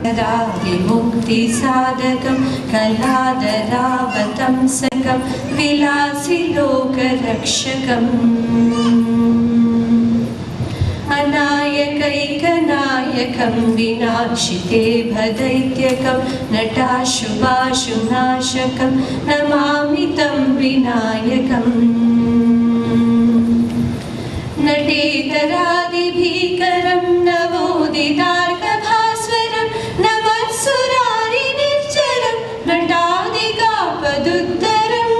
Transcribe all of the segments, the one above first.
विमुक्ति साधकं कलादरावतंसकं विलासि लोकरक्षकम् अनायकैकनायकं विनाशिते भदैत्यकं नटाशुभाशुनाशकं नमामि तं विनायकम् नटेतरादिभीकरं नवोदितार्कभास्वरं नमत्सुरारिनिर्जरं नटादिकापदुद्धरम्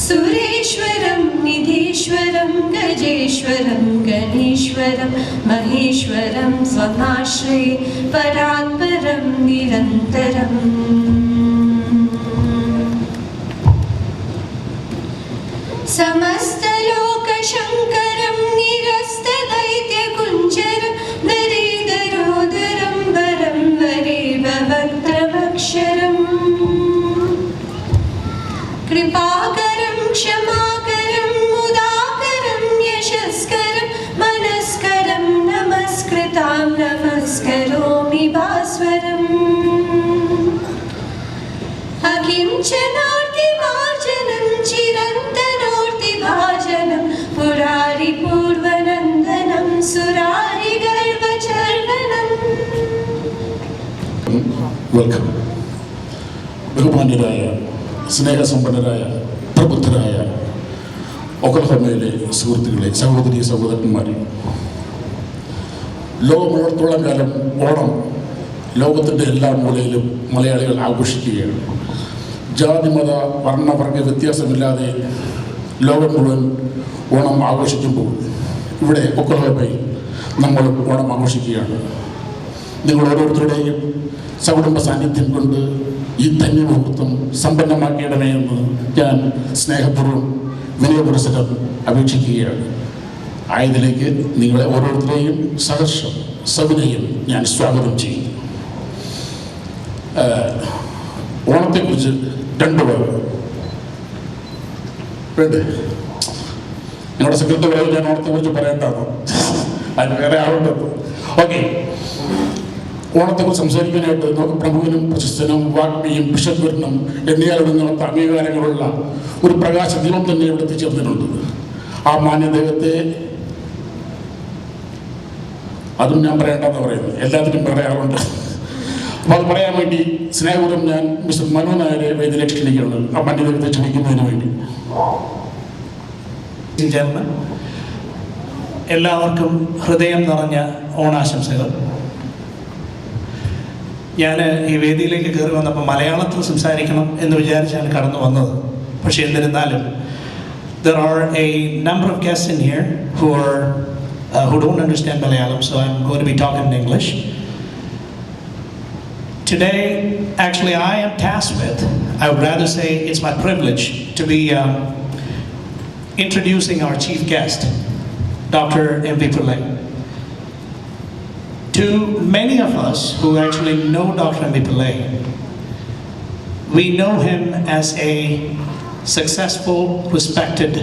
सुरेश्वरं निधीश्वरं गजेश्वरं गणेश्वरं महेश्वरं स्वमाश्रये परात्परं निरन्तरम् समस्तलोकशङ्करं निरस्तदैत्यकुञ्जरं दरीदरोदरं वरं वरेव वक्त्रमक्षरम् कृपाकरं क्षमाकरं मुदाकरं यशस्करं मनस्करं नमस्कृतां नमस्करोमि भास्वरम् अकिञ्चनार्तिमार्जनं चिरन्तनोर्तिभाजनं पुरारिपूर्वनन्दनं सुरारिगर्भचर्वनम्. വെൽക്കം. ബഹുമാന്യരായ സ്നേഹസമ്പന്നരായ പ്രബുദ്ധരായ ഒക്ലഹോമയിലെ സുഹൃത്തുക്കളെ, സഹോദരി സഹോദരന്മാരെ, ലോകമുള്ളിടത്തോളം കാലം ഓണം ലോകത്തിൻ്റെ എല്ലാ മൂലയിലും മലയാളികൾ ആഘോഷിക്കുകയാണ്. ജാതി മത വർണ്ണവർഗ വ്യത്യാസമില്ലാതെ ലോകം മുഴുവൻ ഓണം ആഘോഷിക്കുമ്പോൾ ഇവിടെ ഒക്ലഹോമയിൽ നമ്മൾ ഓണം ആഘോഷിക്കുകയാണ്. നിങ്ങൾ ഓരോരുത്തരുടെയും സകുടുംബ സാന്നിധ്യം കൊണ്ട് ഈ ധന്യമുഹൂർത്തം സമ്പന്നമാക്കിയിടമേ എന്ന് ഞാൻ സ്നേഹപൂർവ്വം വിനയപുരസ്സരം അപേക്ഷിക്കുകയാണ്. ആയതിലേക്ക് നിങ്ങളെ ഓരോരുത്തരെയും സഹർഷം സവിനയം ഞാൻ സ്വാഗതം ചെയ്യുന്നു. ഓണത്തെക്കുറിച്ച് രണ്ട് പേർ വേണ്ടേ? നിങ്ങളുടെ സെക്രട്ടറി പറയും ഞാൻ ഓണത്തെക്കുറിച്ച് പറയേണ്ടതാണ്, അതിന് വേറെ ആളുണ്ടത്. ഓക്കെ, ഓണത്തെക്കുറിച്ച് സംസാരിക്കാനായിട്ട് നമുക്ക് പ്രമുഖനും പ്രശസ്തനും വാഗ്മിയും ബിഷപ്വരനും എന്നിയാളുടെ അംഗീകാരങ്ങളുള്ള ഒരു പ്രകാശ ദീപം തന്നെ ഇവിടെ എത്തിച്ചേർന്നിട്ടുണ്ട്. ആ മാന്യദേഹത്തെ അതും ഞാൻ പറയേണ്ടെന്ന് പറയുന്നത്, എല്ലാത്തിനും പറയാറുണ്ട്. അപ്പോൾ അത് പറയാൻ വേണ്ടി സ്നേഹപൂർവ്വം ഞാൻ മിസ്റ്റർ മനു നായരെ വേദിയിലേക്ക് ക്ഷണിക്കുകയാണ്, ആ മാന്യദേഹത്തെ ക്ഷണിക്കുന്നതിന് വേണ്ടി. എല്ലാവർക്കും ഹൃദയം നിറഞ്ഞ ഓണാശംസകൾ. ഞാൻ ഈ വേദിയിലേക്ക് കയറി വന്നപ്പോൾ മലയാളത്തിൽ സംസാരിക്കണം എന്ന് വിചാരിച്ചാണ് കടന്നു വന്നത്. പക്ഷേ എന്നിരുന്നാലും there are a number of guests in here who don't understand Malayalam, so I'm going to be talking in English. Today, actually, I am tasked with, I would rather say it's my privilege to be introducing our chief guest, Dr. M.V. Pillai. To many of us who actually know Dr. M.V. Pillai, we know him as a successful, respected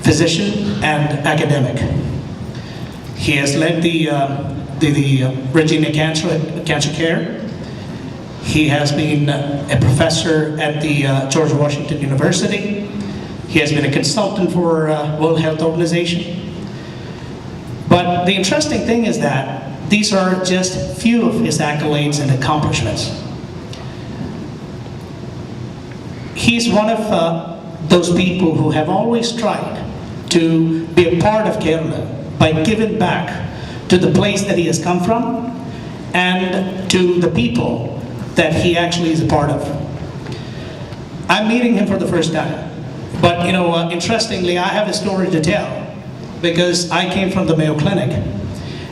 physician and academic. He has led the Regina Cancer Care. He has been a professor at the George Washington University. He has been a consultant for World Health Organization. But the interesting thing is that these are just few of his accolades and accomplishments. He's one of those people who have always tried to be a part of Kerala by giving back to the place that he has come from and to the people that he actually is a part of. I'm meeting him for the first time, but interestingly, I have a story to tell because I came from the Mayo Clinic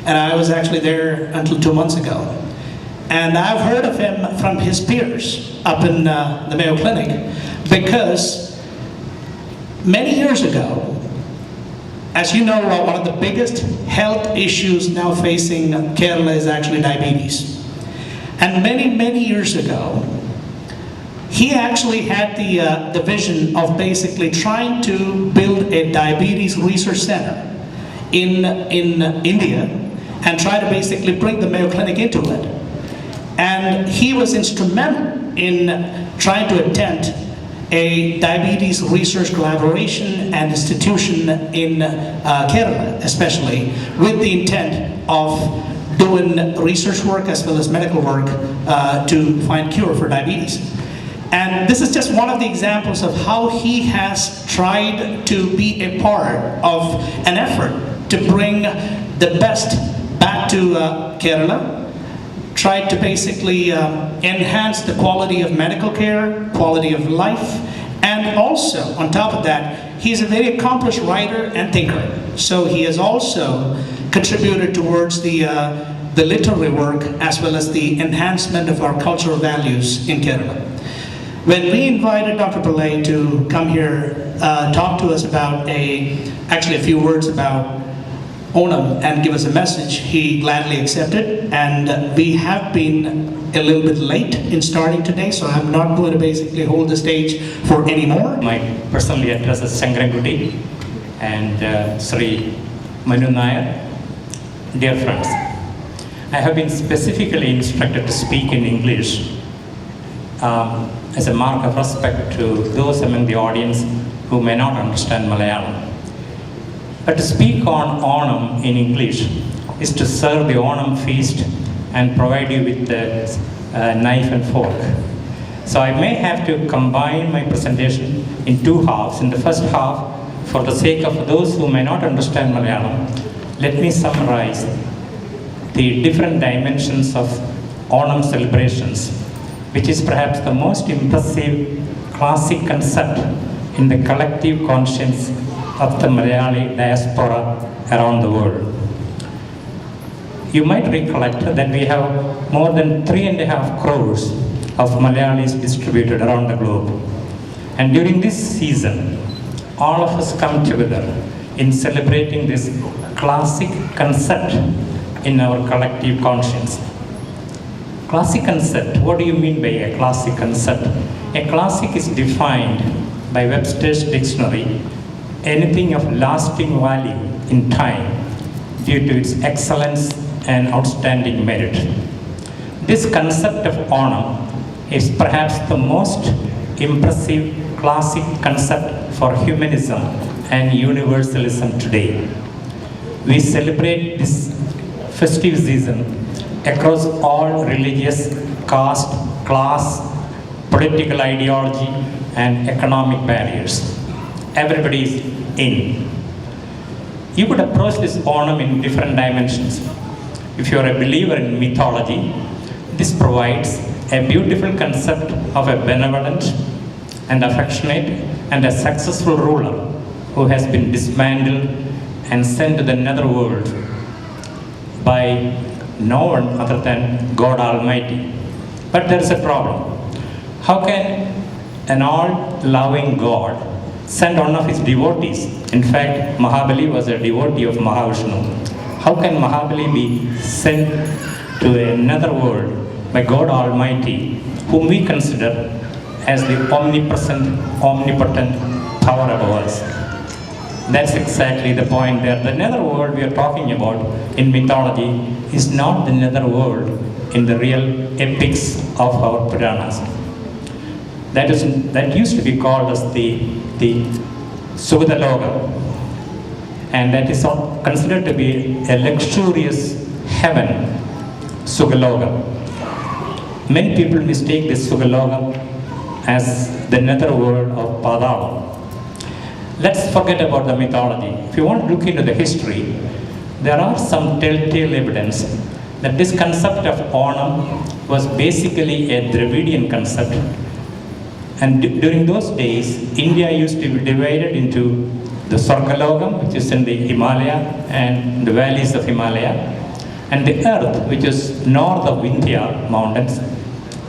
and I was actually there until 2 months ago. And I've heard of him from his peers up in the Mayo Clinic because many years ago, as you know, one of the biggest health issues now facing Kerala is actually diabetes. And many years ago, he actually had the vision of basically trying to build a diabetes research center in India and try to basically bring the Mayo Clinic into it. And he was instrumental in trying to attend a diabetes research collaboration and institution in Kerala, especially, with the intent of doing research work as well as medical work to find cure for diabetes. And this is just one of the examples of how he has tried to be a part of an effort to bring the best back to Kerala, tried to basically enhance the quality of medical care, quality of life, and also, on top of that, he's a very accomplished writer and thinker. So he has also contributed towards the literary work as well as the enhancement of our cultural values in Kerala. When we invited Dr. Pillai to come here, talk to us about actually a few words about Onam and give us a message, he gladly accepted. And we have been a little bit late in starting today, so I'm not going to basically hold the stage for any more. My personally addresses Shankarangudi and Sri Manu Nair. Dear friends, I have been specifically instructed to speak in English as a mark of respect to those among the audience who may not understand Malayalam. But to speak on Onam in English is to serve the Onam feast and provide you with the knife and fork. So I may have to combine my presentation in two halves. In the first half, for the sake of those who may not understand Malayalam, let me summarize the different dimensions of Onam celebrations, which is perhaps the most impressive classic concept in the collective conscience of the Malayali diaspora around the world. You might recollect that we have more than 3.5 crores of Malayalis distributed around the globe. And during this season, all of us come together in celebrating this classic concept in our collective conscience. Classic concept, what do you mean by a classic concept? A classic is defined by Webster's dictionary, anything of lasting value in time due to its excellence and outstanding merit. This concept of Onam is perhaps the most impressive classic concept for humanism and universalism today. We celebrate this festive season across all religious, caste, class, political ideology, and economic barriers. Everybody is in. You could approach this Onam in different dimensions. If you are a believer in mythology, this provides a beautiful concept of a benevolent and affectionate and a successful ruler who has been dismantled and sent to the netherworld by no one other than God Almighty. But there is a problem. How can an all-loving God send one of his devotees? In fact, Mahabali was a devotee of Mahavishnu. How can Mahabali be sent to another world by God Almighty, whom we consider as the omnipresent, omnipotent power above us? That's exactly the point there. The netherworld we are talking about in mythology is not the netherworld in the real epics of our Puranas. That used to be called as the Sugadaloka, and that is considered to be a luxurious heaven, Sugaloka. Many people mistake this Sugaloka as the netherworld of Padala. Let's forget about the mythology. If you want to look into the history, there are some telltale evidence that this concept of Onam was basically a Dravidian concept. And during those days, India used to be divided into the Sargalogam, which is in the Himalaya and the valleys of Himalaya, and the earth, which is north of Vindhya mountains,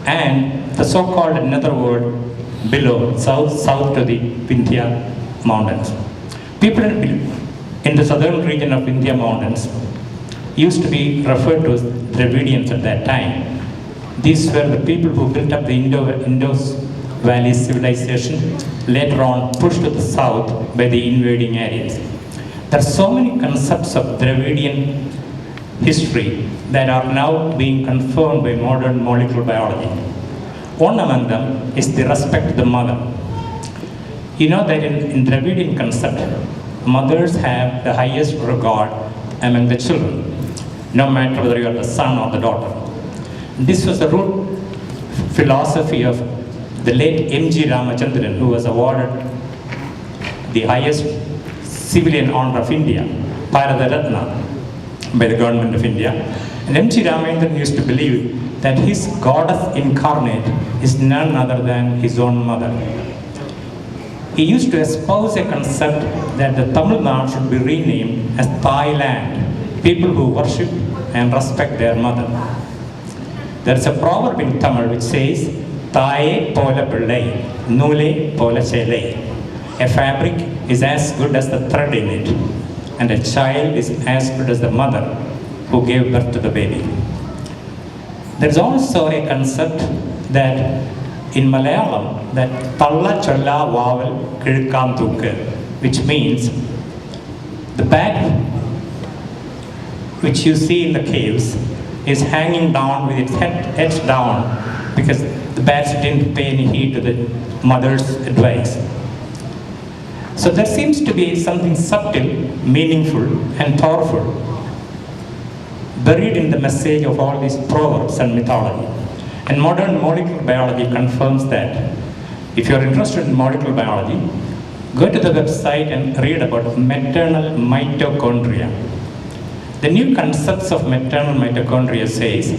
and the so-called netherworld below, south to the Vindhya mountains. People in the southern region of Vindhya mountains used to be referred to as Dravidians at that time. These were the people who built up the Indus Valley civilization, later on pushed to the south by the invading Aryans. There are so many concepts of Dravidian history that are now being confirmed by modern molecular biology. One among them is the respect to the mother. You know that in Dravidian concept, mothers have the highest regard among the children, no matter whether you are the son or the daughter. This was the root philosophy of the late M.G. Ramachandran, who was awarded the highest civilian honor of India, Bharata Ratna, by the government of India. And M.G. Ramachandran used to believe that his goddess incarnate is none other than his own mother. He used to espouse a concept that the Tamil Nadu should be renamed as Thailand, people who worship and respect their mother. There is a proverb in Tamil which says, Thaye pola pillai, nule pola chelai. A fabric is as good as the thread in it, and a child is as good as the mother who gave birth to the baby. There is also a concept that in Malayalam, that Talla Cholla Vaval Kilkam Thukku, which means the bat which you see in the caves is hanging down with its head down because the bats didn't pay any heed to the mother's advice. So there seems to be something subtle, meaningful, and powerful buried in the message of all these proverbs and mythology. And modern molecular biology confirms that. If you're interested in molecular biology, go to the website and read about maternal mitochondria. The new concepts of maternal mitochondria says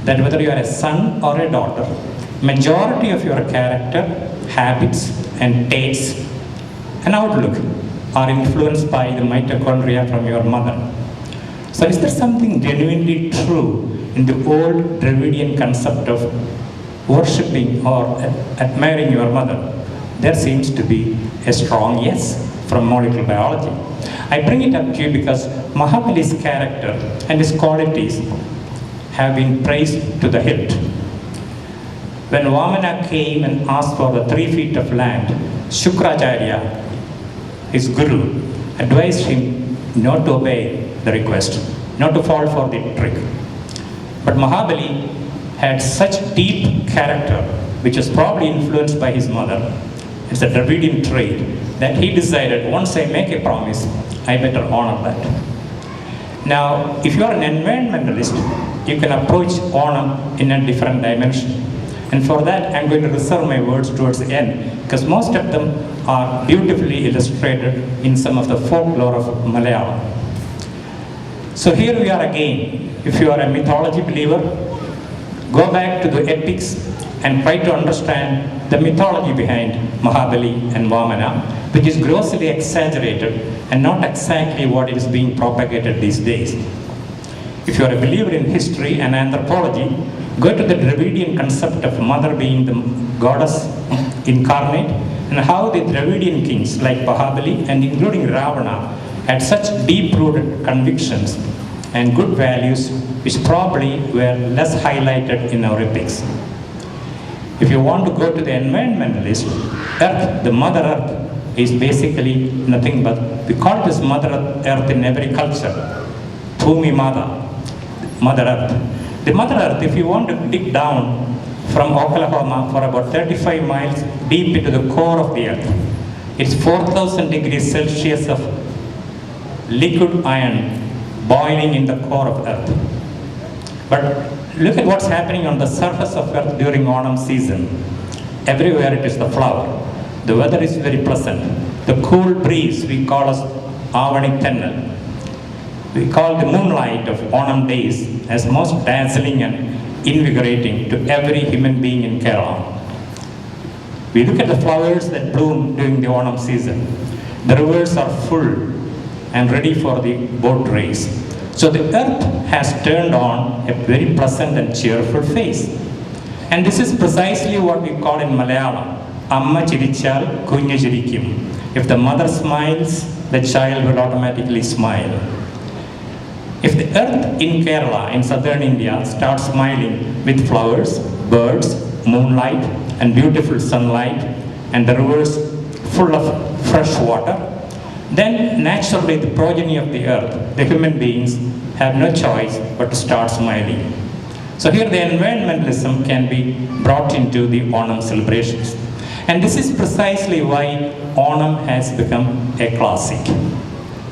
that whether you are a son or a daughter, majority of your character, habits, and tastes and outlook are influenced by the mitochondria from your mother. So is there something genuinely true in the old Dravidian concept of worshipping or admiring your mother? There seems to be a strong yes from molecular biology. I bring it up to you because Mahabali's character and his qualities have been praised to the hilt. When Vamana came and asked for the 3 feet of land, Shukracharya, his guru, advised him not to obey the request, not to fall for the trick. But Mahabali had such deep character, which was probably influenced by his mother. It's a Dravidian trait that he decided, once I make a promise, I better honor that. Now, if you are an environmentalist, you can approach Onam in a different dimension. And for that, I'm going to reserve my words towards the end, because most of them are beautifully illustrated in some of the folklore of Malayalam. So here we are again. If you are a mythology believer, go back to the epics and try to understand the mythology behind Mahabali and Vamana, which is grossly exaggerated and not exactly what is being propagated these days. If you are a believer in history and anthropology, go to the Dravidian concept of mother being the goddess incarnate and how the Dravidian kings like Mahabali and including Ravana had such deep-rooted convictions and good values which probably were less highlighted in our epics. If you want to go to the environmentalist, Earth, the Mother Earth, is basically nothing but, we call it as Mother Earth in every culture, Bhumi Mata, Mother Earth. The Mother Earth, if you want to dig down from Oklahoma for about 35 miles deep into the core of the Earth, it's 4,000 degrees Celsius of liquid iron boiling in the core of Earth. But look at what's happening on the surface of Earth during Onam season. Everywhere it is the flower. The weather is very pleasant. The cool breeze we call as Avani Tennal. We call the moonlight of Onam days as most dazzling and invigorating to every human being in Kerala. We look at the flowers that bloom during the Onam season. The rivers are full and ready for the boat race. So the earth has turned on a very pleasant and cheerful face. And this is precisely what we call in Malayalam, Amma chirichal, kunya chirikum. If the mother smiles, the child will automatically smile. If the earth in Kerala, in southern India, starts smiling with flowers, birds, moonlight, and beautiful sunlight, and the rivers full of fresh water, then naturally the progeny of the earth, the human beings, have no choice but to start smiling. So here the environmentalism can be brought into the Onam celebrations. And this is precisely why Onam has become a classic.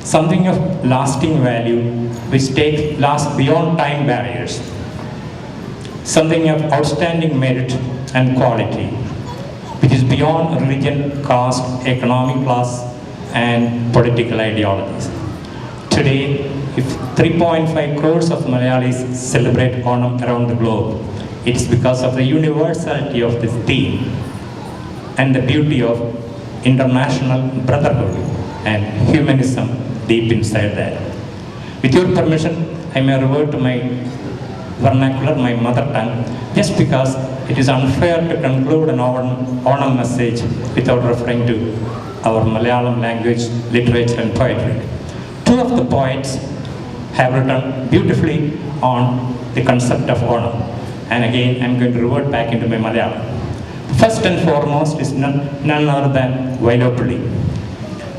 Something of lasting value which lasts beyond time barriers. Something of outstanding merit and quality, which is beyond religion, caste, economic class, and political ideologies. Today, if 3.5 crores of Malayalis celebrate Onam around the globe, it is because of the universality of this theme and the beauty of international brotherhood and humanism deep inside that. With your permission, I may revert to my vernacular, my mother tongue, just because it is unfair to conclude an Onam message without referring to our Malayalam language, literature and poetry. Two of the poets have written beautifully on the concept of Onam. And again, I'm going to revert back into my Malayalam. First and foremost is none other than Vailopulli.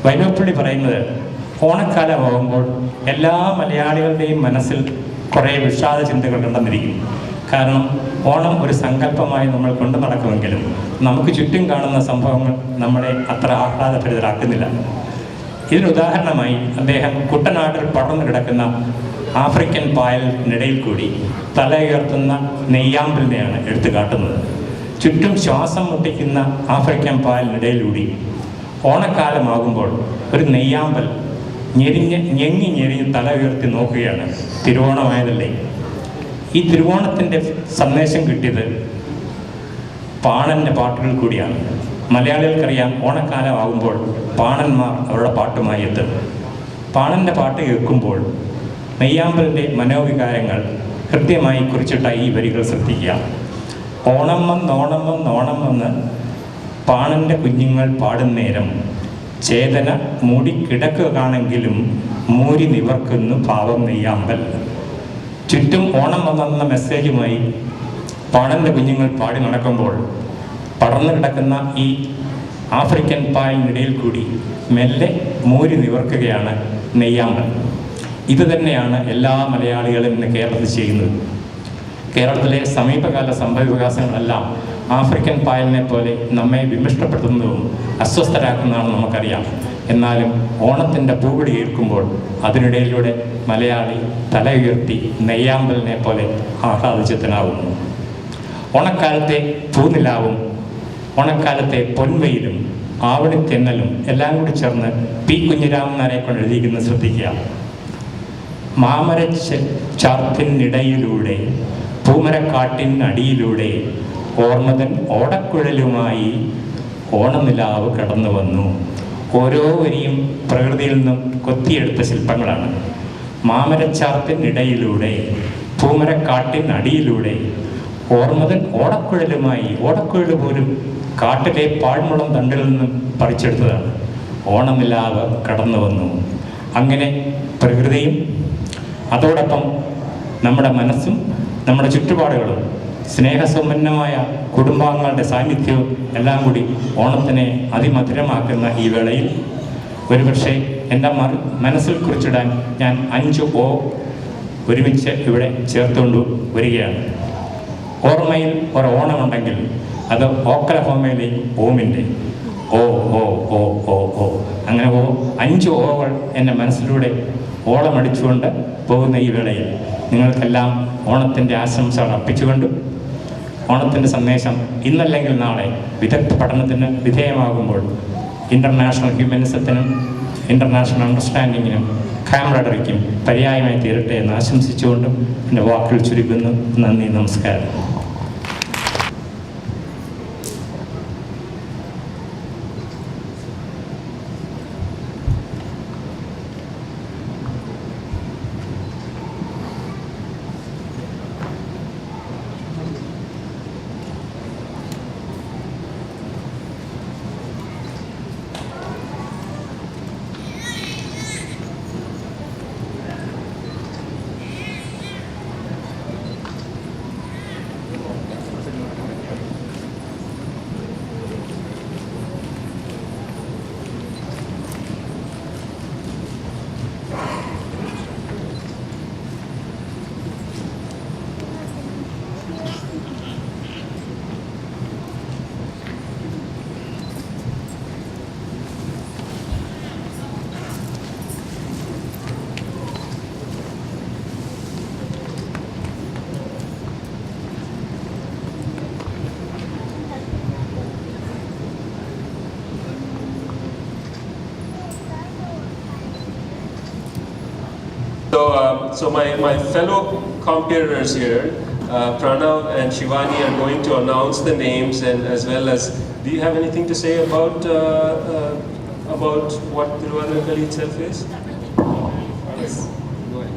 Vailopulli പറയുന്നത് ഓണക്കാലമാകുമ്പോൾ എല്ലാ മലയാളികളുടെയും മനസ്സിൽ കുറേ വിഷാദ ചിന്തകൾ കണ്ടെന്നിരിക്കും. കാരണം ഓണം ഒരു സങ്കല്പമായി നമ്മൾ കൊണ്ടു നടക്കുമെങ്കിലും നമുക്ക് ചുറ്റും കാണുന്ന സംഭവങ്ങൾ നമ്മളെ അത്ര ആഹ്ലാദഭരിതരാക്കുന്നില്ല. ഇതിനുദാഹരണമായി അദ്ദേഹം കുട്ടനാട്ടിൽ പടർന്നു കിടക്കുന്ന ആഫ്രിക്കൻ പായലിനിടയിൽ കൂടി തല ഉയർത്തുന്ന നെയ്യാമ്പലിനെയാണ് എടുത്തു കാട്ടുന്നത്. ചുറ്റും ശ്വാസം മുട്ടിക്കുന്ന ആഫ്രിക്കൻ പായലിനിടയിലൂടി ഓണക്കാലമാകുമ്പോൾ ഒരു നെയ്യാമ്പൽ ഞെങ്ങി തല ഉയർത്തി നോക്കുകയാണ്. തിരുവോണമായതല്ലേ. ഈ തിരുവോണത്തിൻ്റെ സന്ദേശം കിട്ടിയത് പാണൻ്റെ പാട്ടുകൾ കൂടിയാണ്. മലയാളികൾക്കറിയാം ഓണക്കാലമാകുമ്പോൾ പാണന്മാർ അവരുടെ പാട്ടുമായി എത്തും. പാണൻ്റെ പാട്ട് കേൾക്കുമ്പോൾ നെയ്യാമ്പലിൻ്റെ മനോവികാരങ്ങൾ കൃത്യമായി കുറിച്ചിട്ട ഈ വരികൾ ശ്രദ്ധിക്കുക. ഓണം വന്ന് പാണൻ്റെ കുഞ്ഞുങ്ങൾ പാടുന്നേരം ചേതന മൂടിക്കിടക്കുകയാണെങ്കിലും മൂരി നിവർക്കുന്നു പാവം നെയ്യാമ്പൽ. ചുറ്റും ഓണം വന്നെന്ന മെസ്സേജുമായി പാണൻ്റെ കുഞ്ഞുങ്ങൾ പാടി നടക്കുമ്പോൾ പടർന്നു കിടക്കുന്ന ഈ ആഫ്രിക്കൻ പായലിനിടയിൽ കൂടി മെല്ലെ മൂരി നിവർക്കുകയാണ് നെയ്യാമ്പൽ. ഇത് തന്നെയാണ് എല്ലാ മലയാളികളും ഇന്ന് കേരളത്തിൽ ചെയ്യുന്നത്. കേരളത്തിലെ സമീപകാല സംഭവവികാസങ്ങളെല്ലാം ആഫ്രിക്കൻ പായലിനെ പോലെ നമ്മെ വിമിഷ്ടപ്പെടുത്തുന്നതും അസ്വസ്ഥരാക്കുന്നതാണെന്ന് നമുക്കറിയാം. എന്നാലും ഓണത്തിൻ്റെ പൂവിടി കേൾക്കുമ്പോൾ അതിനിടയിലൂടെ മലയാളി തല ഉയർത്തി നെയ്യാമ്പലിനെ പോലെ ആഹ്ലാദചിത്തനാവുന്നു. ഓണക്കാലത്തെ പൂനിലാവും ഓണക്കാലത്തെ പൊൻവെയിലും ആവണിത്തെന്നലും എല്ലാം കൂടി ചേർന്ന് പി കുഞ്ഞിരാമൻ നായരെ കൊണ്ട് എഴുതിയിരിക്കുന്നത് ശ്രദ്ധിക്കുക. മാമര ചാർത്തിനിടയിലൂടെ പൂമരക്കാട്ടിനടിയിലൂടെ ഓർമ്മതൻ ഓടക്കുഴലുമായി ഓണനിലാവ് കടന്നു വന്നു. ഓരോ വരിയും പ്രകൃതിയിൽ നിന്നും കൊത്തിയെടുത്ത ശില്പങ്ങളാണ്. മാമരച്ചാർത്തിനിടയിലൂടെ പൂമരക്കാട്ടിനടിയിലൂടെ ഓർമ്മതൻ ഓടക്കുഴലുമായി, ഓടക്കുഴൽ പോലും കാട്ടിലെ പാഴ്മുളം തണ്ടിൽ നിന്നും പറിച്ചെടുത്തതാണ്. ഓണനിലാവ് കടന്നു വന്നു. അങ്ങനെ പ്രകൃതിയും അതോടൊപ്പം നമ്മുടെ മനസ്സും നമ്മുടെ ചുറ്റുപാടുകളും സ്നേഹസമ്പന്നമായ കുടുംബാംഗങ്ങളുടെ സാന്നിധ്യവും എല്ലാം കൂടി ഓണത്തിനെ അതിമധുരമാക്കുന്ന ഈ വേളയിൽ ഒരുപക്ഷെ എൻ്റെ മനസ്സിൽ കുറിച്ചിടാൻ ഞാൻ 5 ഓ ഒരുമിച്ച് ഇവിടെ ചേർത്തുകൊണ്ട് വരികയാണ്. ഓർമ്മയിൽ ഒരു ഓണമുണ്ടെങ്കിൽ അത് ഓക്കലഹോമയിലെ ഓമിൻ്റെ ഓ ഓ ഓ ഓ ഓ അങ്ങനെ 5 ഓകൾ എൻ്റെ മനസ്സിലൂടെ ഓളമടിച്ചുകൊണ്ട് പോകുന്ന ഈ വേളയിൽ നിങ്ങൾക്കെല്ലാം ഓണത്തിൻ്റെ ആശംസകൾ അർപ്പിച്ചുകൊണ്ടും ഓണത്തിൻ്റെ സന്ദേശം ഇന്നല്ലെങ്കിൽ നാളെ വിദഗ്ധ പഠനത്തിന് വിധേയമാകുമ്പോൾ ഇൻ്റർനാഷണൽ ഹ്യൂമനിസത്തിനും ഇൻ്റർനാഷണൽ അണ്ടർസ്റ്റാൻഡിങ്ങിനും കാമറഡറിക്കും പര്യായമായി തീരട്ടെ എന്ന് ആശംസിച്ചുകൊണ്ടും എൻ്റെ വാക്കുകൾ ചുരുക്കുന്നു. നന്ദി, നമസ്കാരം. so my fellow competitors here, Pranav and Shivani, are going to announce the names, and as well as, do you have anything to say about what Thiruvarungal itself is? Yes. Go ahead.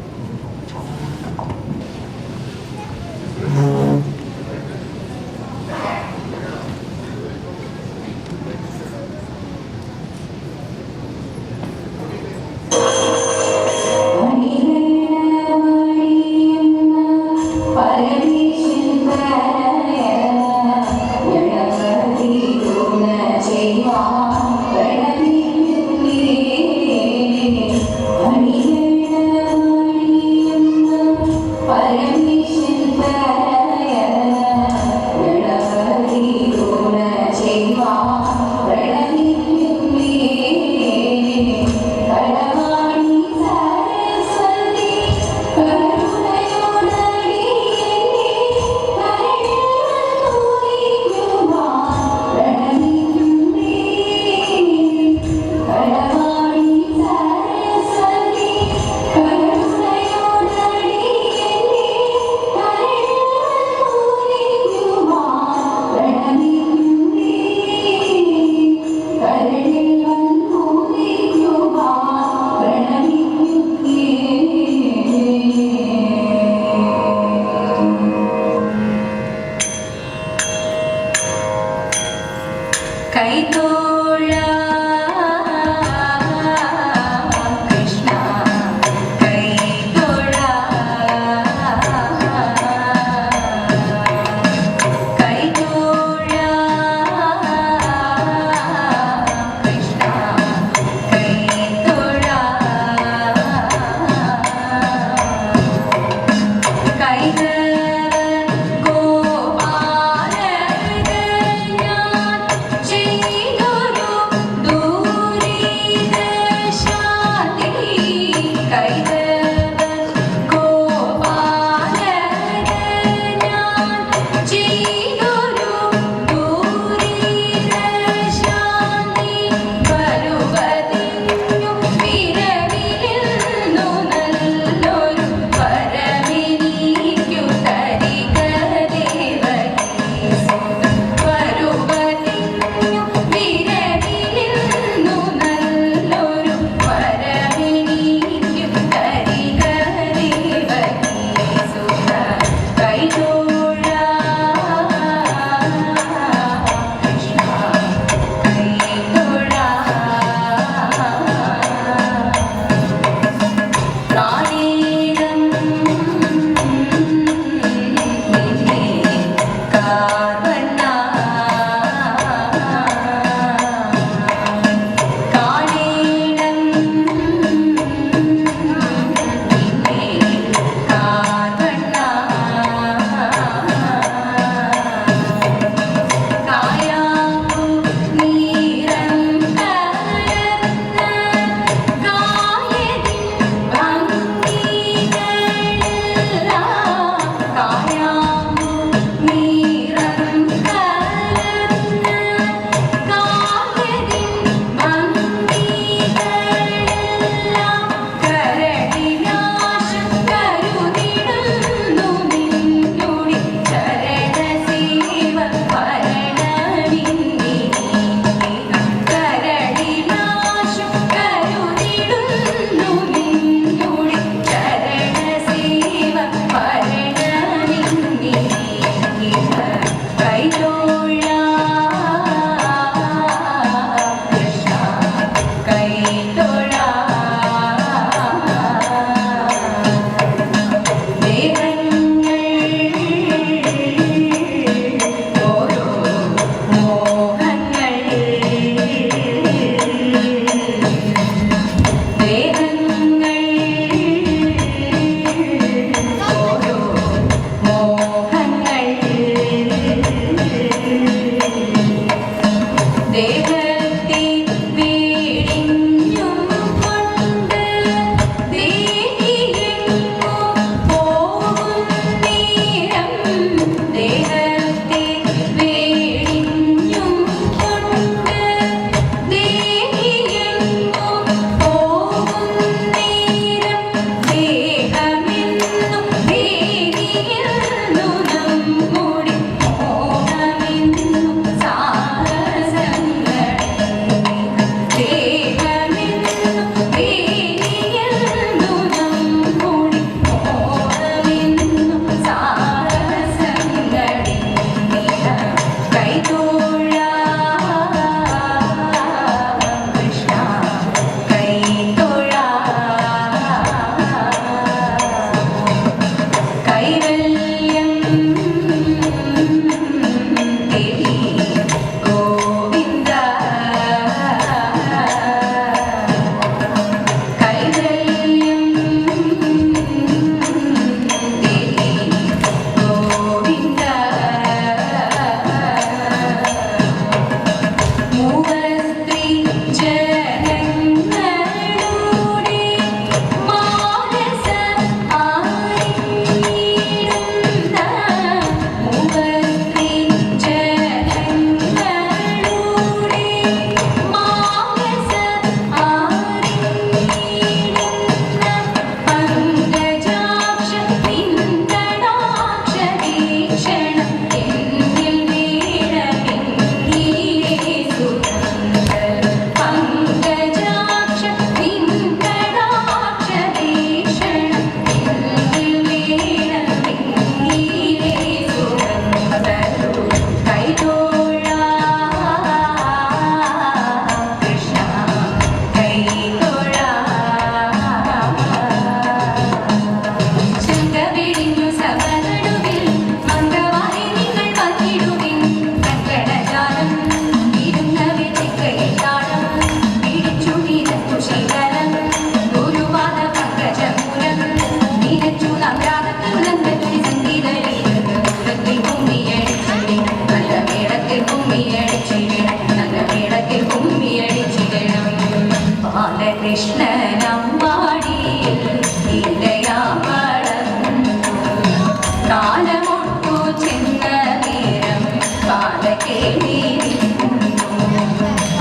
കാലമൊട്ടു ചെന്ന നേരം പാലക്കേടിയിരിക്കുന്നു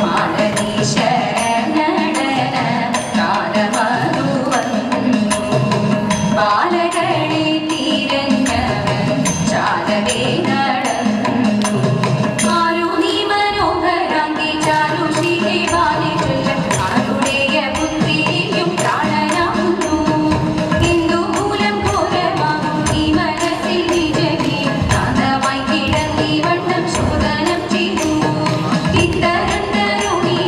മാളനീശ്വര നടന കാലമതു വന്നു ബാലകളെ തിരഞ്ഞവൻ ചാലവേ നടന്നു ആരു നീ മനോഹരാങ്കി ചാരുഷികെ ബാലിച്ചുള്ള ആരുടെയ പുത്രിയും പ്രാണനാകുന്നു ഹിന്ദു മൂലം ഘോരമാകും ഈ മനസ്സിൽ നിജകി കാന്തമായി കിടന്നി വണ്ണം ശോധനം ചെയ്തു ഇത്തരന്തരുണിയുടെ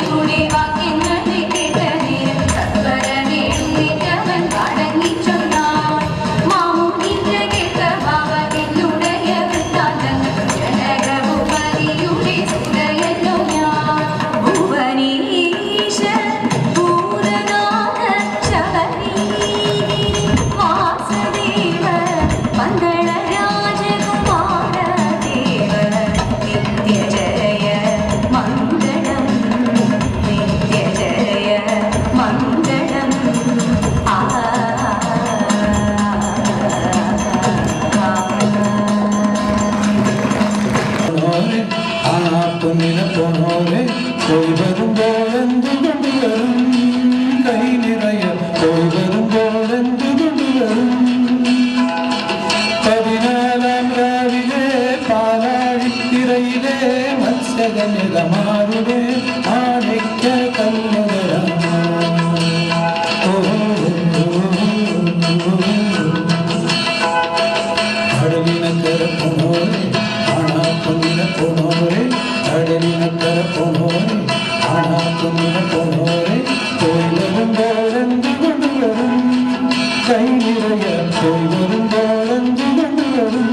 വാക്യങ്ങളെ കേട്ട നേരം സത്വരമേഴുന്നേറ്റവൻ കടങ്ങി ചൊന്നാൻ മാമുനിദ്ര കേട്ട ഭാവത്തിനുടയ വൃത്താന്തങ്ങൾ ജനകഭൂപതിയുടെ സുതയല്ലോ ഞാൻ ഭുവനീശ ഭൂതനാഥ ശബരീഗിരി വാസുദേവ മംഗളരാജകുമാര ദേവ നിത്യജയ മംഗളം നിത്യജയ മംഗളം ആണാപ്പൊന്നിനെ പോണോരെ പോയി വരുമ്പോൾ എന്തുകൊണ്ടുവരും കൈ നിറയ പോയി വരുമ്പോൾ എന്തുകൊണ്ടുവരും 14 രാവിലെ പാലാഴിത്തിരയിലെ മത്സ്യകന്യകമാരുടെ ആണിക്ക കല്ലുകരാ കടലിനക്കര പോണോരെ ആണാപ്പൊന്നിനെ പോണോരെ കടലിനക്കര പോണോരെ ആണാപ്പൊന്നിനെ പോണോരെ പോയി വരുമ്പോൾ എന്തുകൊണ്ടുവരും കൈ നിറയ പോയി വരുമ്പോൾ എന്തുകൊണ്ടുവരും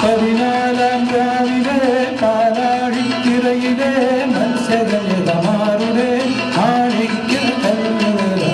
14 രാവിലെ പാലാഴിത്തിരയിലെ മത്സ്യകന്യകമാരുടെ ആണിക്ക കല്ലുകരാ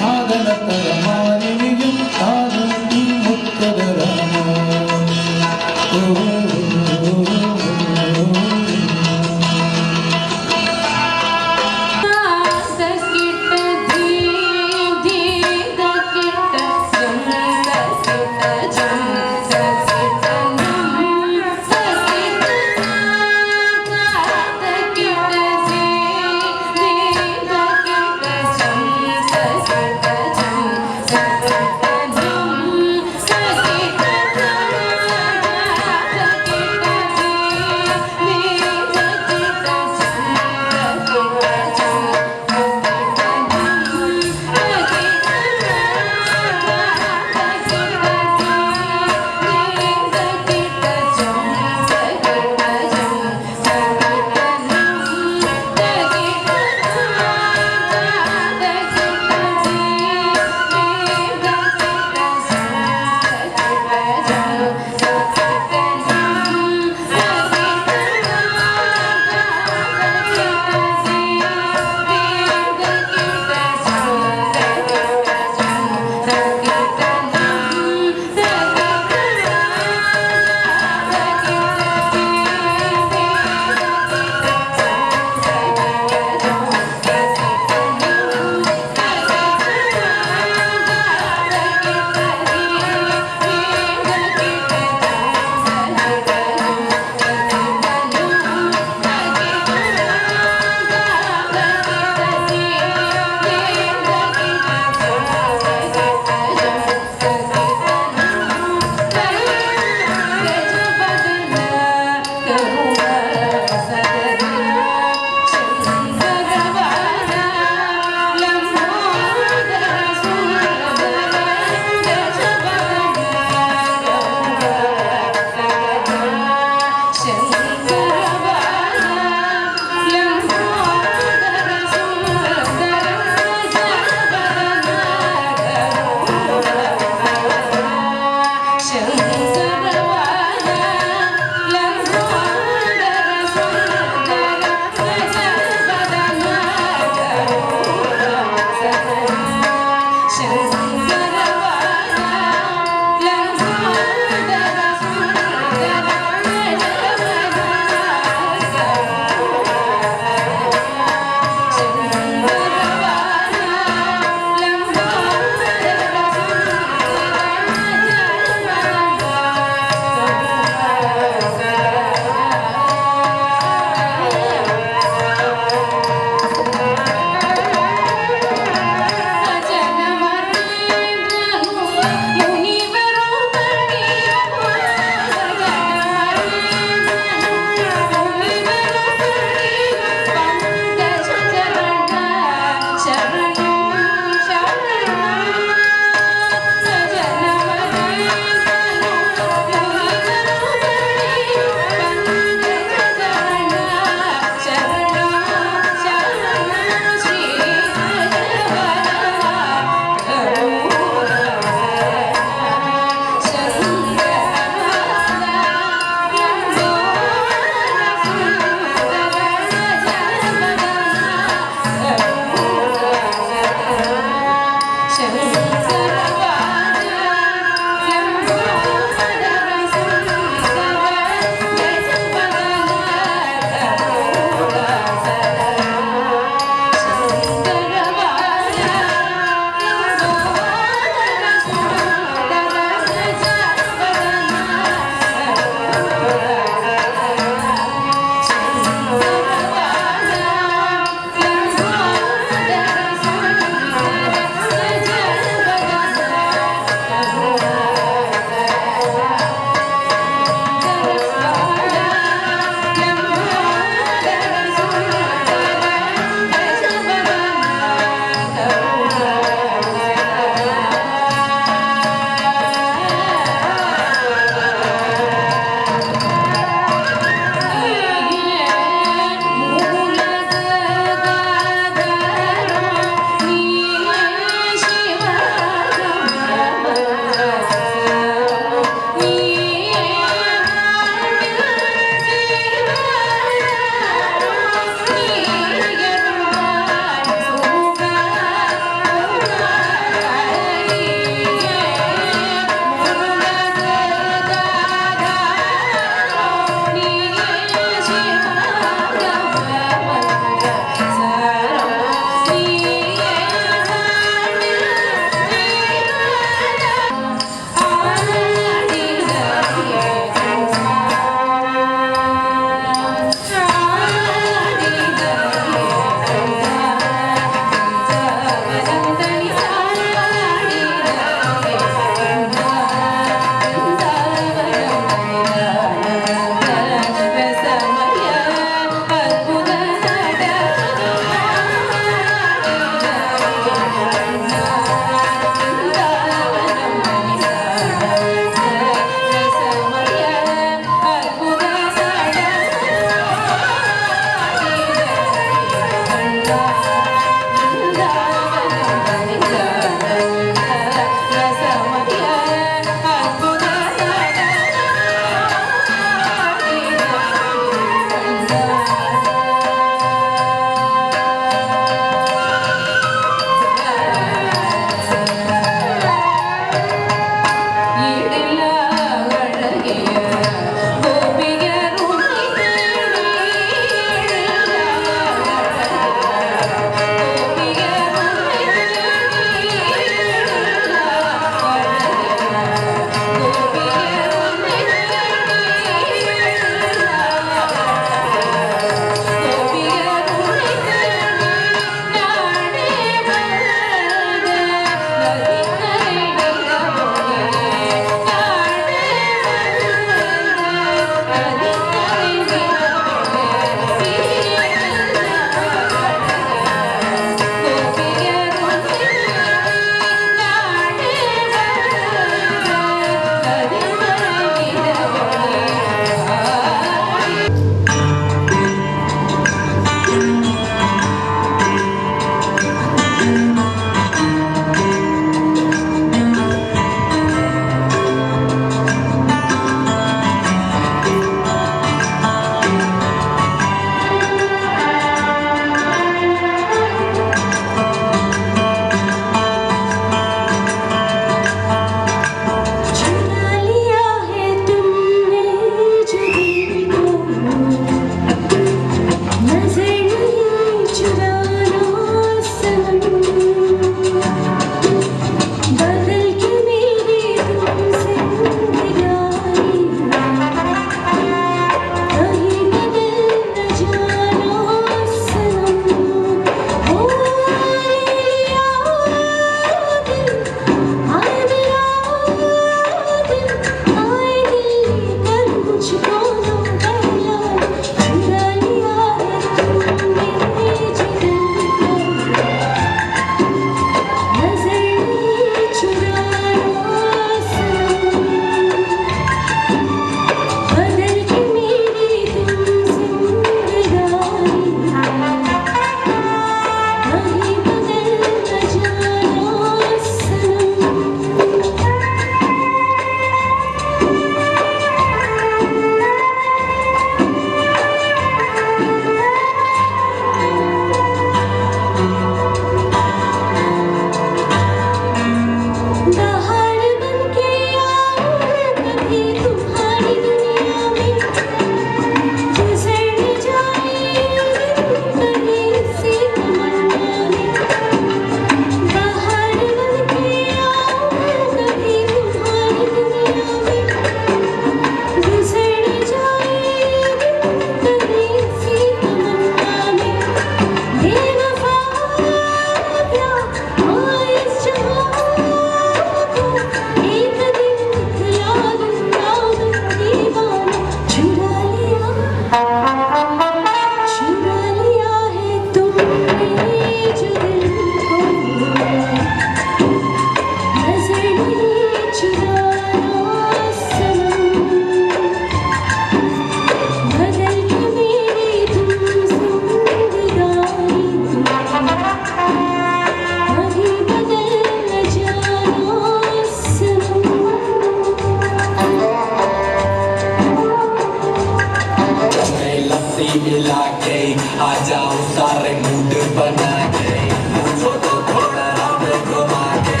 के आ जाओ सारे मूड बना के मुझको तो थोड़ा राउंड घुमा के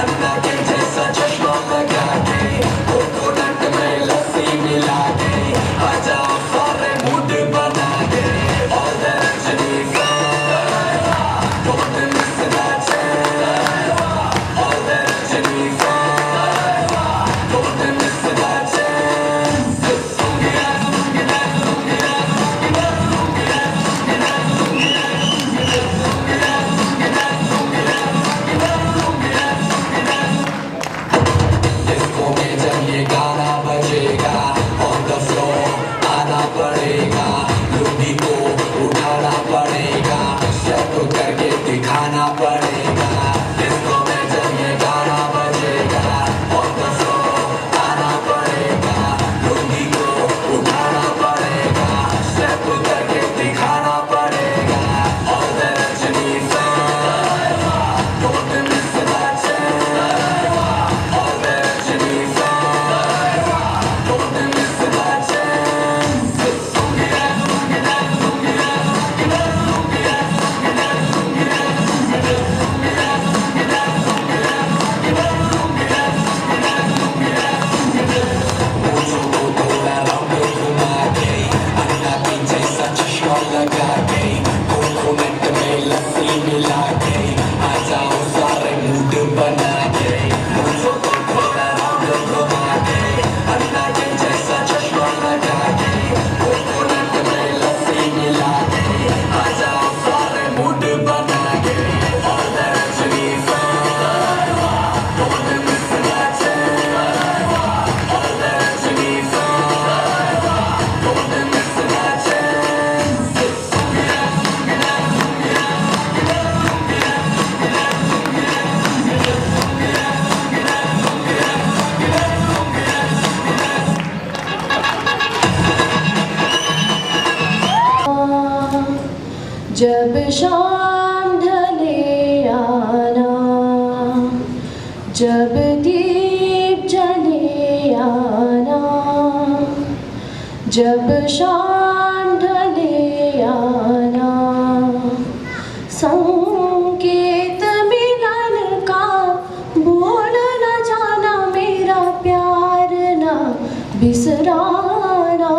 अन्ना के जैसा चश्मा लगा के कोकोनट में लस्सी मिला के आ जाओ सारे मूड बना के all the Rajani fans don't miss that chance all the Rajani fans don't miss that chance disco में जब ये गाना बजेगा on the floor आना पड़ेगा लुंगी को उठाना पड़ेगा स्टेप करके दिखाना पड़ेगा डिस्को में जब ये गाना बजेगा on the floor आना पड़ेगा लुंगी को उठाना पड़ेगा स्टेप करके दिखाना पड़ेगा all the Rajani fans don't miss that chance all the Rajani fans don't miss that chance मुझको थोड़ा राउंड घुमा के अन्ना के जैसा चश्मा लगा के कोकोनट में लस्सी मिला के आ जाओ सारे मूड बना के मुझको थोड़ा राउंड घुमा के अन्ना के जैसा चश्मा लगा के कोकोनट में लस्सी मिला के आ जाओ सारे मूड बना के all the Rajani fans don't miss that chance all the Rajani fans don't miss that chance जब शाम ढले आना जब दीप जले आना जब शाम ढले आना संकेत मिलन का भूल न जाना मेरा प्यार ना बिसराना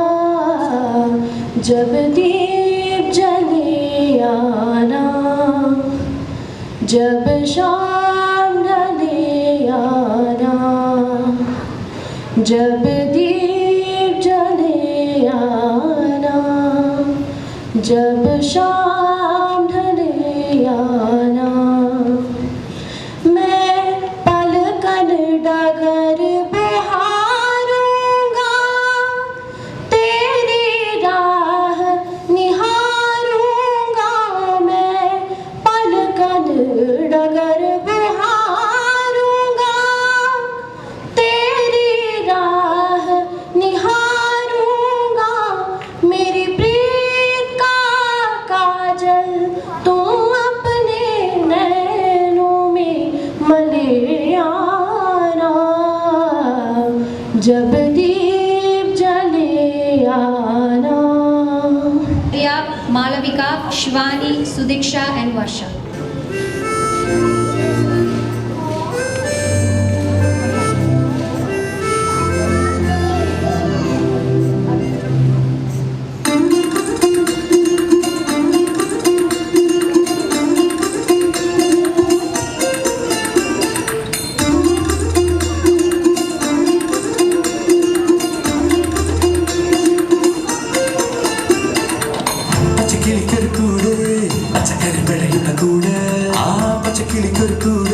जब दीप जले आना जब शाम ढले आना जब दीप जले आना जब शाम ढले आना मैं पलकन डगर बहारूंगा तेरी राह निहारूंगा मैं पलकन डगर बहारूंगा तेरी राह निहारूंगा मेरी प्रीत का काजल तुम अपने नैनों में मले आना जब दीप जले आना Priya, Malavika, Shivani, Sudiksha and Varsha. പച്ചക്കിളിക്കൊരു കൂട് പച്ചക്കറി വിളയുന്ന കൂട് ആ പച്ചക്കിളിക്കൊരു കൂട്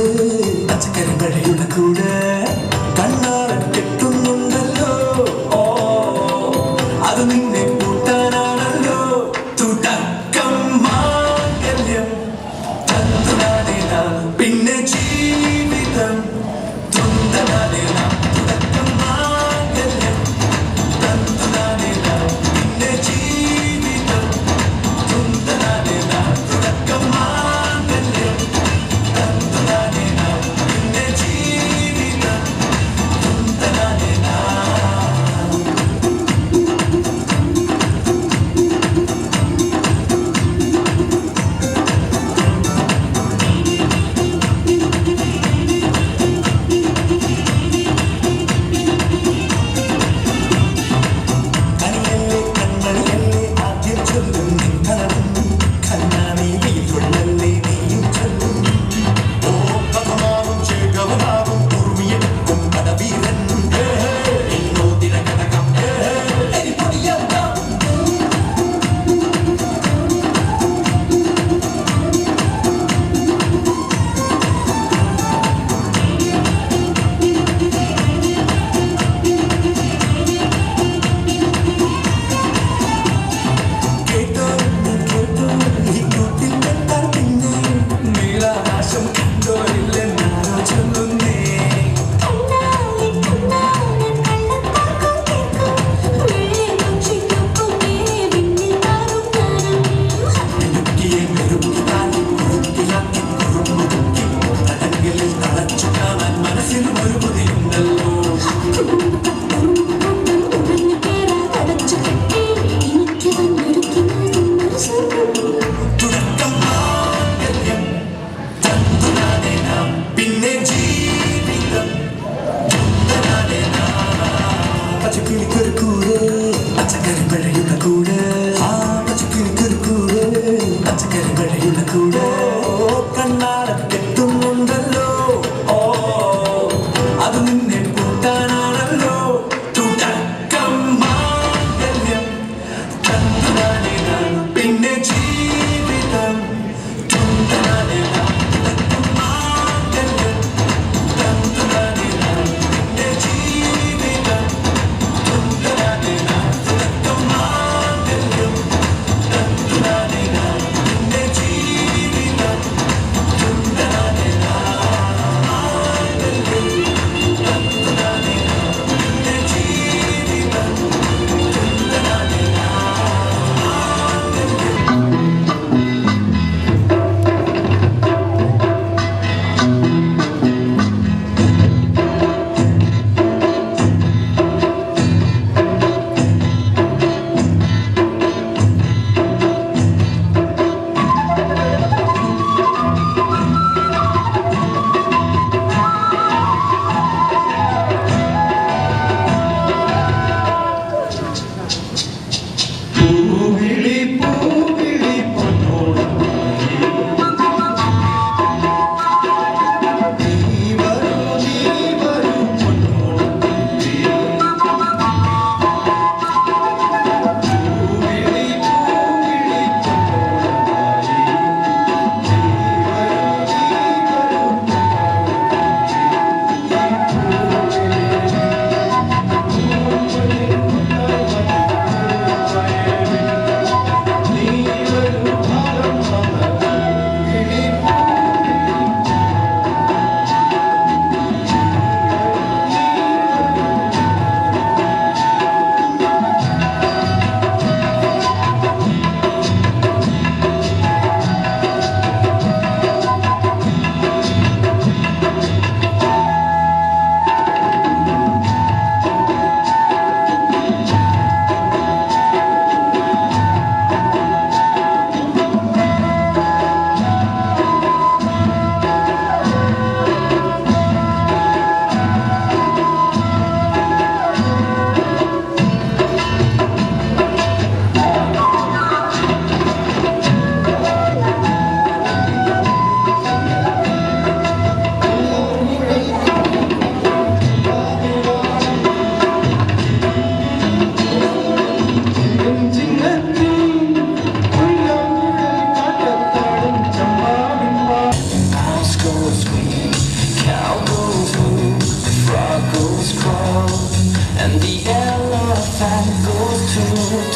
and the elephant goes toot.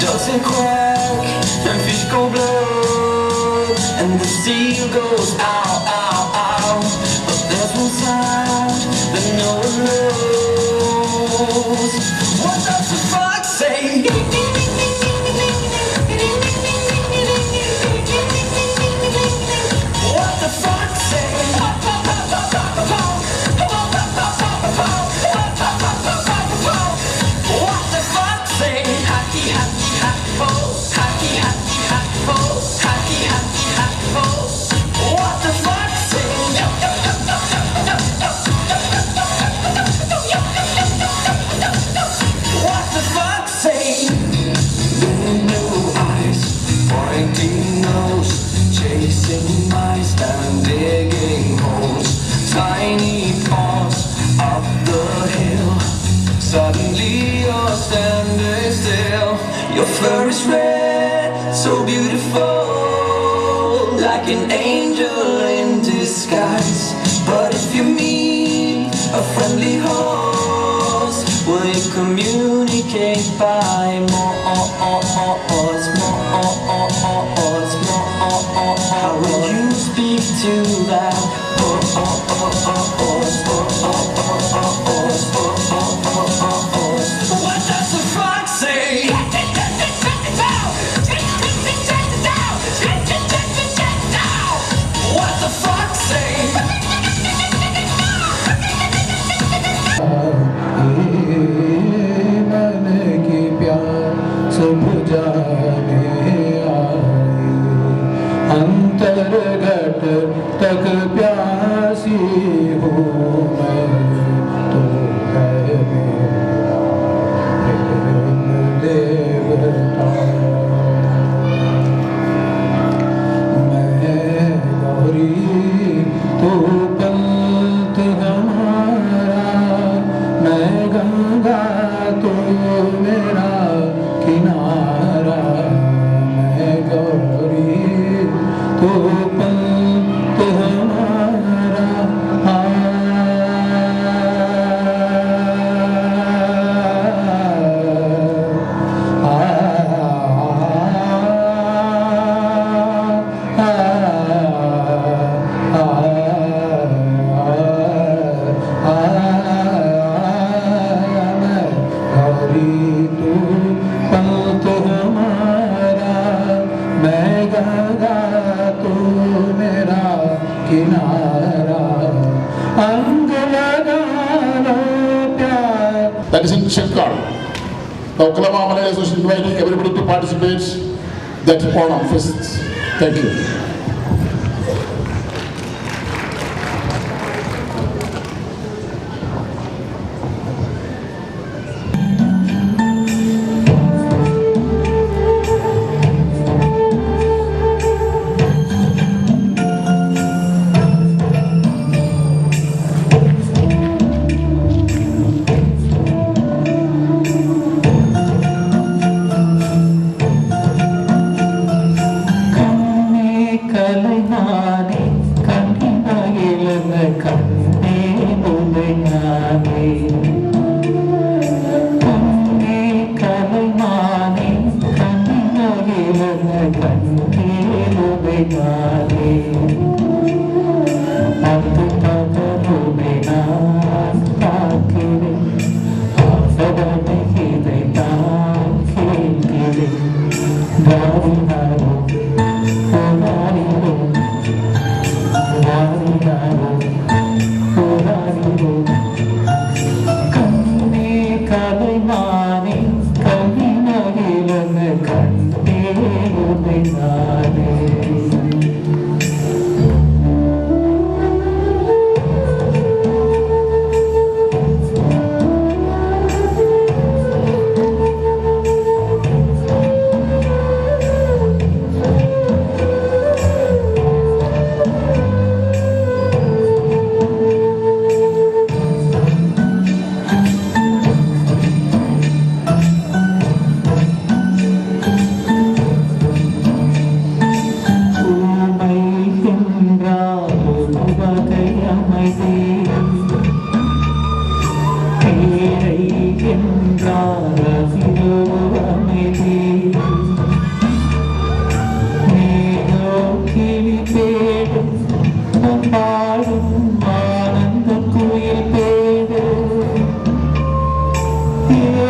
Ducks and quack, and fish go blood, and the seal goes ow, ow, ow. But there's one sound that no one knows. What does the fox say? What the fox say? What the fox say? Hacky, hacky, hacky, ho. Hacky, hacky, hacky, ho. Hacky, hacky, hacky, ho. What the fox say? What the fox say? Blue eyes, pointing nose, chasing mice and digging holes. Tiny paws up the hill. Suddenly you're standing still. Your fur is red, so beautiful, like an angel in disguise. But if you meet a friendly horse, will you communicate by more? How will you speak to that horse? What does the fox say? What the fox say? मन की प्यास बुझाने आई, अंतर्गत तक प्यासी हूँ मैं, तो है प्रेम देवता। मैं गौरी तू पंत हमारा, मैं गंगा तू मेरा किनारा। मैं गौरी तू पंत हमारा, गौरी तू पंत हमारा, मैं गंगा तू मेरा किनारा। अंग लगा लो प्यार। That is in Shilkar. The Oklahoma Malay Association inviting everybody to participate that Onam fest. Thank you.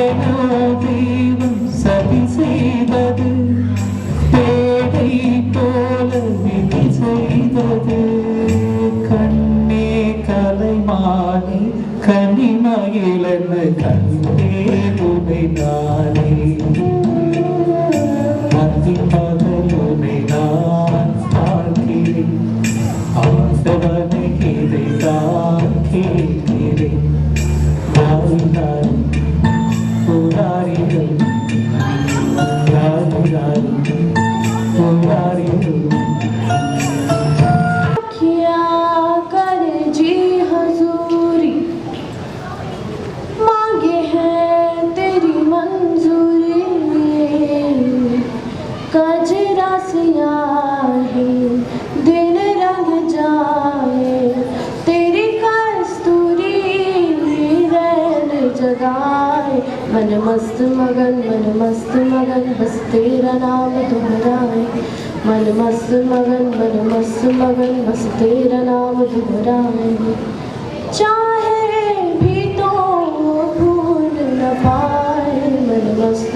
ஏனோ தெய்வம் சதி செய்தது, பேதை போல விதி செய்தது. கண்ணே கலைமானே கனிமகிழன கண்டே உனை நானே, அதிபகலுனை நான் பார்க்கிறேன், ஆண்டவனை இதைத்தான் கேட்கிறேன். நாரினார் புராரிகள் நாரினார் புராரிகள் क्या करे जी हजूरी, मांगे है तेरी मंजूरी। कजरा सियाही दिन रंग जाए, तेरी कस्तूरी रैन जगाए। मन मस्त मगन बस तेरा नाम दोहराए। मन मस्त मगन बस तेरा नाम दोहराए। चाहे भी तो भूल न पाए, मन मस्त।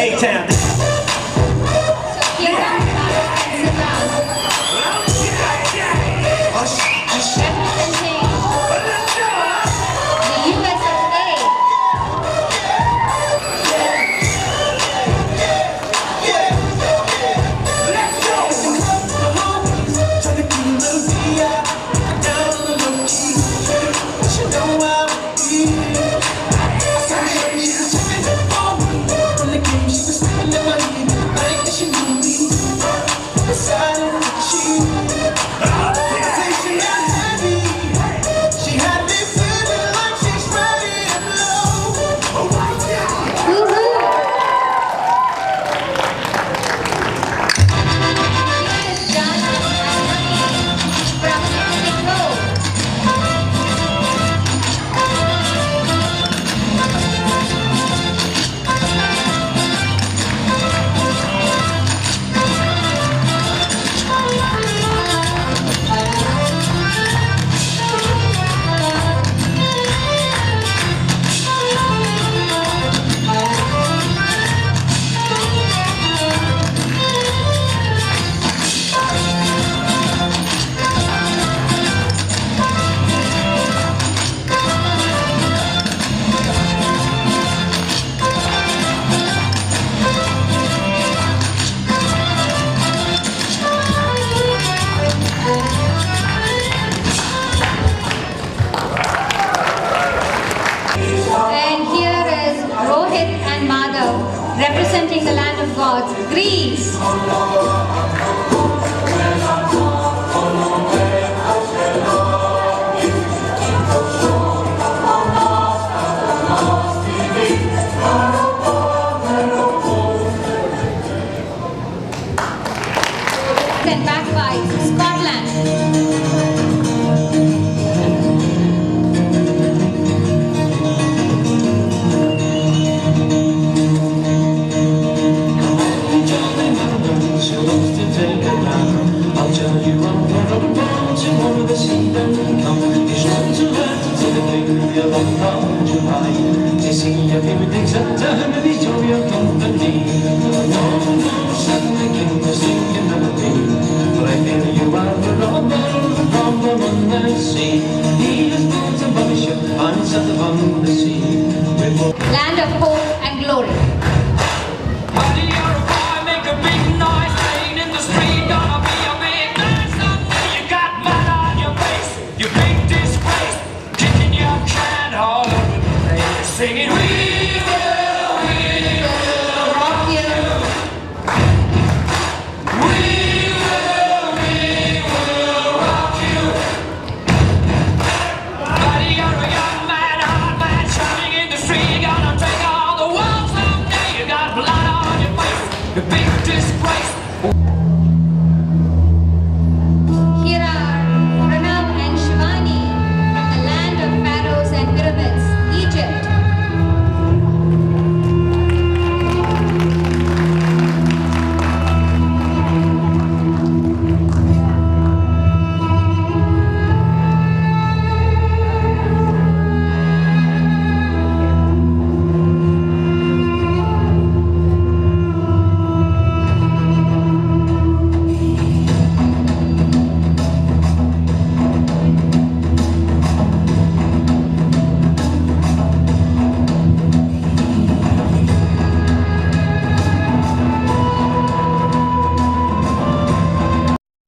A-Town. Representing the land of gods, Greece.